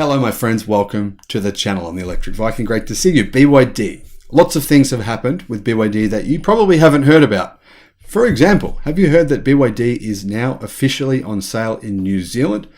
Hello my friends, welcome to the channel. I'm the Electric Viking, great to see you. BYD. Lots of things have happened with BYD that you probably haven't heard about. For example, have you heard that BYD is now officially on sale in New Zealand?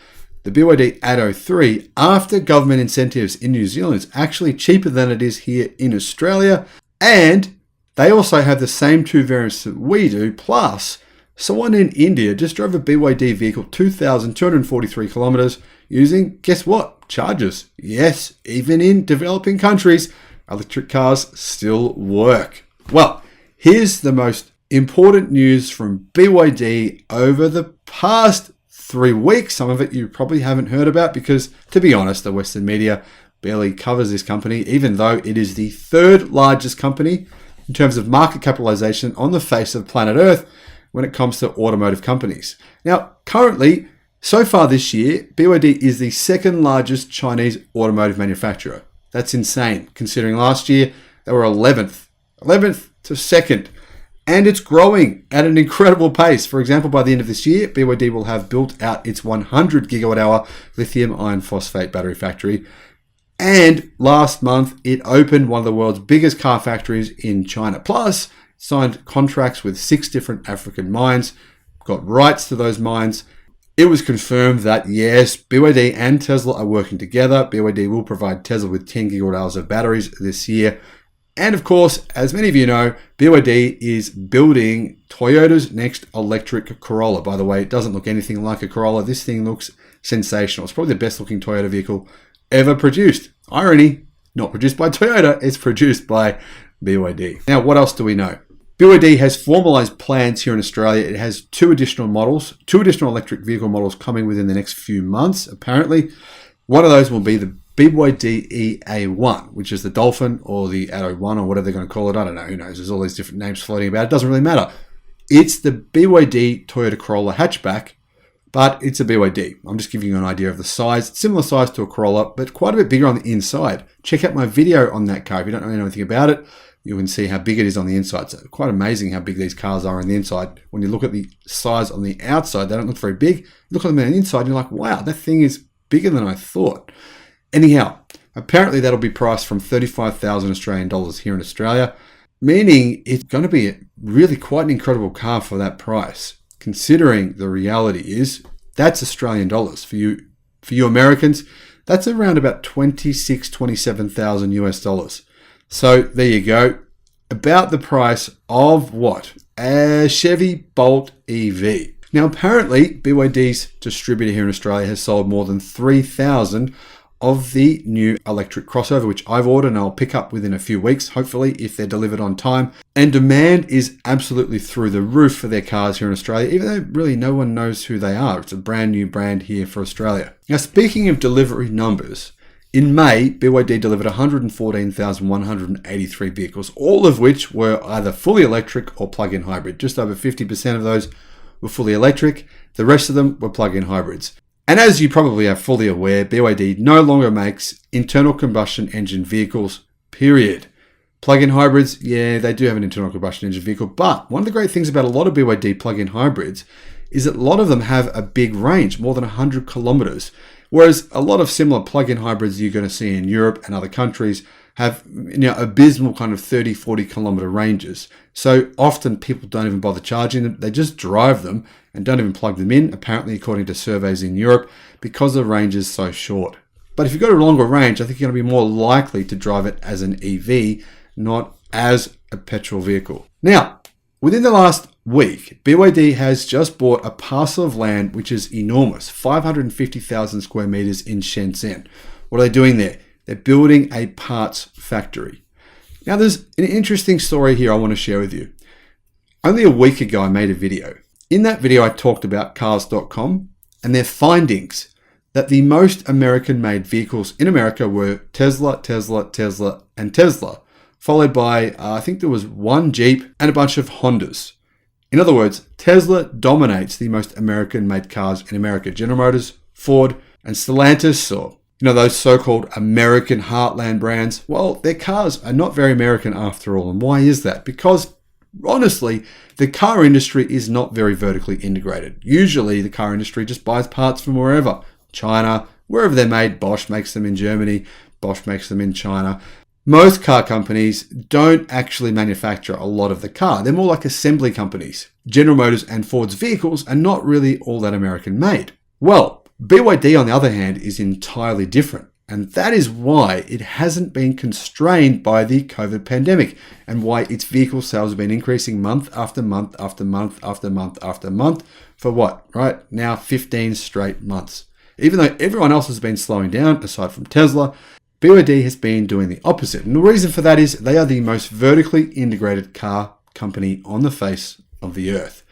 The BYD Atto 3, after government incentives in New Zealand, is actually cheaper than it is here in Australia. And they also have the same two variants that we do, plus someone in India just drove a BYD vehicle 2,243 kilometers using, guess what? Chargers. Yes, even in developing countries, electric cars still work. Well, here's the most important news from BYD over the past 3 weeks. Some of it you probably haven't heard about because, to be honest, the Western media barely covers this company, even though it is the third largest company in terms of market capitalization on the face of planet Earth when it comes to automotive companies. Now, currently, so far this year, BYD is the second largest Chinese automotive manufacturer. That's insane, considering last year they were 11th to 2nd. And it's growing at an incredible pace. For example, by the end of this year, BYD will have built out its 100 gigawatt hour lithium iron phosphate battery factory. And last month, it opened one of the world's biggest car factories in China. Plus, signed contracts with 6 different African mines, got rights to those mines. It was confirmed that yes, BYD and Tesla are working together. BYD will provide Tesla with 10 gigawatt hours of batteries this year. And of course, as many of you know, BYD is building Toyota's next electric Corolla. By the way, it doesn't look anything like a Corolla. This thing looks sensational. It's probably the best looking Toyota vehicle ever produced. Irony, not produced by Toyota, it's produced by BYD. Now, what else do we know? BYD has formalized plans here in Australia. It has 2 additional models, 2 additional electric vehicle models coming within the next few months, apparently. One of those will be the BYD EA1, which is the Dolphin or the Atto 1 or whatever they're going to call it. I don't know, who knows? There's all these different names floating about. It doesn't really matter. It's the BYD Toyota Corolla hatchback, but it's a BYD. I'm just giving you an idea of the size. It's similar size to a Corolla, but quite a bit bigger on the inside. Check out my video on that car. If you don't know anything about it, you can see how big it is on the inside. So quite amazing how big these cars are on the inside. When you look at the size on the outside, they don't look very big. You look at them on the inside, and you're like, wow, that thing is bigger than I thought. Anyhow, apparently that'll be priced from 35,000 Australian dollars here in Australia, meaning it's going to be really quite an incredible car for that price, considering the reality is that's Australian dollars. For you Americans, that's around about 27,000 US dollars. So there you go, about the price of what? A Chevy Bolt EV. Now apparently BYD's distributor here in Australia has sold more than 3,000 of the new electric crossover, which I've ordered and I'll pick up within a few weeks, hopefully, if they're delivered on time. And demand is absolutely through the roof for their cars here in Australia, even though really no one knows who they are. It's a brand new brand here for Australia. Now, speaking of delivery numbers, in May, BYD delivered 114,183 vehicles, all of which were either fully electric or plug-in hybrid. Just over 50% of those were fully electric. The rest of them were plug-in hybrids. And as you probably are fully aware, BYD no longer makes internal combustion engine vehicles, period. Plug-in hybrids, yeah, they do have an internal combustion engine vehicle, but one of the great things about a lot of BYD plug-in hybrids is that a lot of them have a big range, more than 100 kilometers, whereas a lot of similar plug-in hybrids you're going to see in Europe and other countries have abysmal kind of 30, 40 kilometer ranges. So often people don't even bother charging them. They just drive them and don't even plug them in, apparently according to surveys in Europe, because the range is so short. But if you've got a longer range, I think you're going to be more likely to drive it as an EV, not as a petrol vehicle. Now, within the last week, BYD has just bought a parcel of land which is enormous, 550,000 square meters in Shenzhen. What are they doing there? They're building a parts factory. Now, there's an interesting story here I want to share with you. Only a week ago, I made a video. In that video, I talked about cars.com and their findings that the most American-made vehicles in America were Tesla, Tesla, Tesla, and Tesla, followed by, I think there was one Jeep and a bunch of Hondas. In other words, Tesla dominates the most American-made cars in America. General Motors, Ford, and Stellantis, or those so-called American heartland brands, well, their cars are not very American after all. And why is that? Because honestly, the car industry is not very vertically integrated. Usually the car industry just buys parts from wherever, China, wherever they're made. Bosch makes them in Germany, Bosch makes them in China. Most car companies don't actually manufacture a lot of the car. They're more like assembly companies. General Motors and Ford's vehicles are not really all that American made. Well, BYD, on the other hand, is entirely different. And that is why it hasn't been constrained by the COVID pandemic and why its vehicle sales have been increasing month after month after month after month after month for what? Right now, 15 straight months. Even though everyone else has been slowing down, aside from Tesla, BYD has been doing the opposite. And the reason for that is they are the most vertically integrated car company on the face of the earth.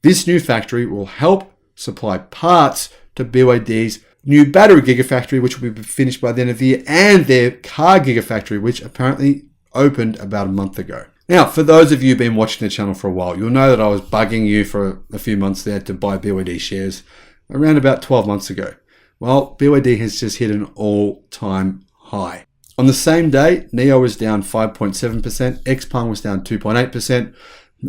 This new factory will help supply parts to BYD's new battery gigafactory, which will be finished by the end of the year, and their car gigafactory, which apparently opened about a month ago. Now, for those of you who've been watching the channel for a while, you'll know that I was bugging you for a few months there to buy BYD shares around about 12 months ago. Well, BYD has just hit an all-time high. On the same day, NIO was down 5.7%, XPeng was down 2.8%.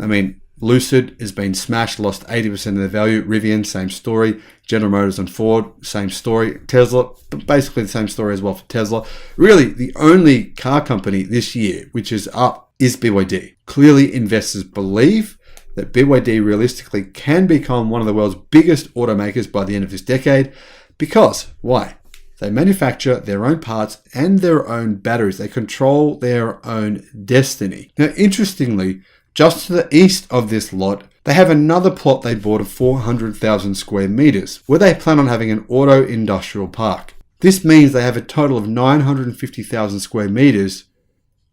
I mean, Lucid has been smashed, lost 80% of their value. Rivian, same story. General Motors and Ford, same story. Tesla, basically the same story as well for Tesla. Really, the only car company this year which is up is BYD. Clearly, investors believe that BYD realistically can become one of the world's biggest automakers by the end of this decade. Because, why? They manufacture their own parts and their own batteries. They control their own destiny. Now, interestingly, just to the east of this lot, they have another plot they bought of 400,000 square meters, where they plan on having an auto industrial park. This means they have a total of 950,000 square meters,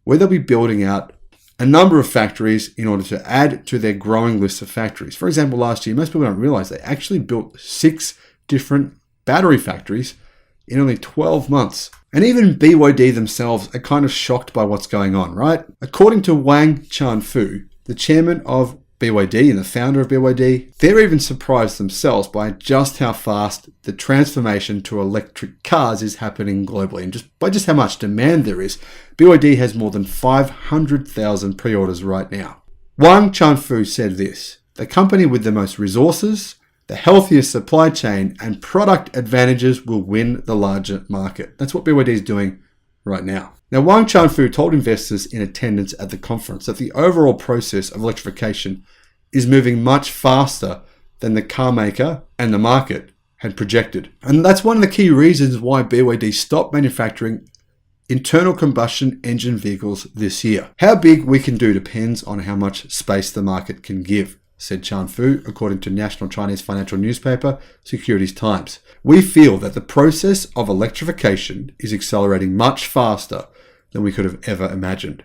where they'll be building out a number of factories in order to add to their growing list of factories. For example, last year, most people don't realize they actually built 6 different battery factories in only 12 months. And even BYD themselves are kind of shocked by what's going on, right? According to Wang Chanfu, the chairman of BYD and the founder of BYD, they're even surprised themselves by just how fast the transformation to electric cars is happening globally and just by just how much demand there is. BYD has more than 500,000 pre-orders right now. Wang Chanfu said this: the company with the most resources, the healthiest supply chain, and product advantages will win the larger market. That's what BYD is doing right now. Now, Wang Chanfu told investors in attendance at the conference that the overall process of electrification is moving much faster than the car maker and the market had projected. And that's one of the key reasons why BYD stopped manufacturing internal combustion engine vehicles this year. How big we can do depends on how much space the market can give, said Chanfu, according to national Chinese financial newspaper Securities Times. We feel that the process of electrification is accelerating much faster than we could have ever imagined.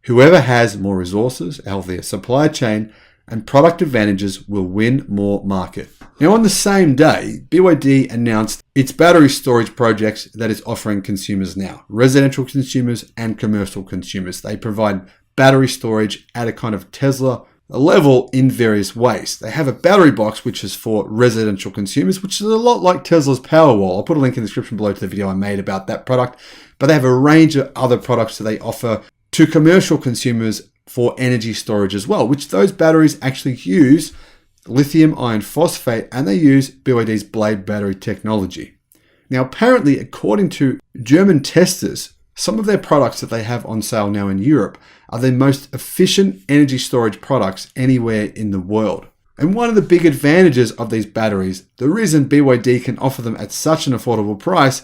Whoever has more resources, a healthier supply chain, and product advantages will win more market. Now, on the same day, BYD announced its battery storage projects that it's offering consumers now, residential consumers and commercial consumers. They provide battery storage at a kind of Tesla level in various ways. They have a battery box which is for residential consumers, which is a lot like Tesla's Powerwall. I'll put a link in the description below to the video I made about that product. But they have a range of other products that they offer to commercial consumers for energy storage as well, which those batteries actually use lithium iron phosphate and they use BYD's blade battery technology. Now, apparently, according to German testers, some of their products that they have on sale now in Europe are the most efficient energy storage products anywhere in the world. And one of the big advantages of these batteries, the reason BYD can offer them at such an affordable price,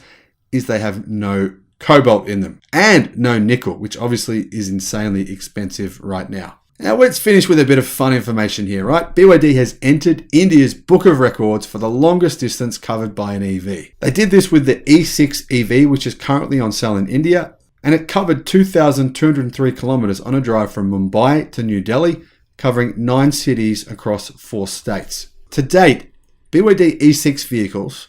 is they have no cobalt in them and no nickel, which obviously is insanely expensive right now. Now let's finish with a bit of fun information here, right? BYD has entered India's book of records for the longest distance covered by an EV. They did this with the E6 EV, which is currently on sale in India, and it covered 2,203 kilometers on a drive from Mumbai to New Delhi, covering 9 cities across 4 states. To date, BYD E6 vehicles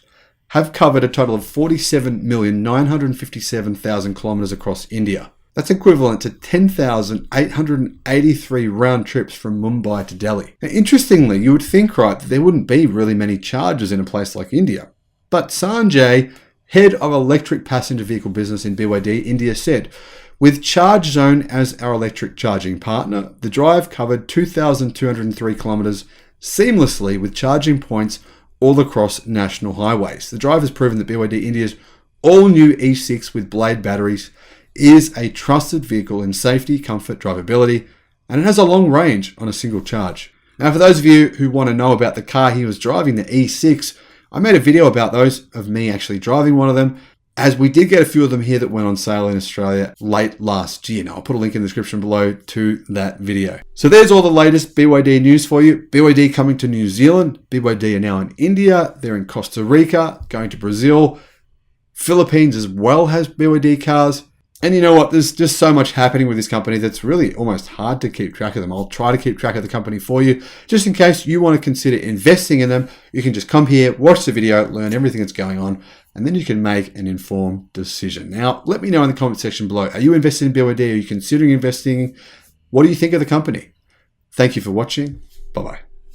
have covered a total of 47,957,000 kilometers across India. That's equivalent to 10,883 round trips from Mumbai to Delhi. Now, interestingly, you would think, right, that there wouldn't be really many chargers in a place like India. But Sanjay, head of electric passenger vehicle business in BYD India, said, with Charge Zone as our electric charging partner, the drive covered 2,203 kilometers seamlessly with charging points all across national highways. The drive has proven that BYD India's all-new E6 with Blade batteries is a trusted vehicle in safety, comfort, drivability, and it has a long range on a single charge. Now, for those of you who want to know about the car he was driving, the E6, I made a video about those of me actually driving one of them, as we did get a few of them here that went on sale in Australia late last year. Now, I'll put a link in the description below to that video. So there's all the latest BYD news for you. BYD coming to New Zealand. BYD are now in India. They're in Costa Rica, going to Brazil. Philippines as well has BYD cars. And you know what? There's just so much happening with this company that's really almost hard to keep track of them. I'll try to keep track of the company for you. Just in case you want to consider investing in them, you can just come here, watch the video, learn everything that's going on, and then you can make an informed decision. Now, let me know in the comment section below. Are you invested in BYD? Are you considering investing? What do you think of the company? Thank you for watching. Bye-bye.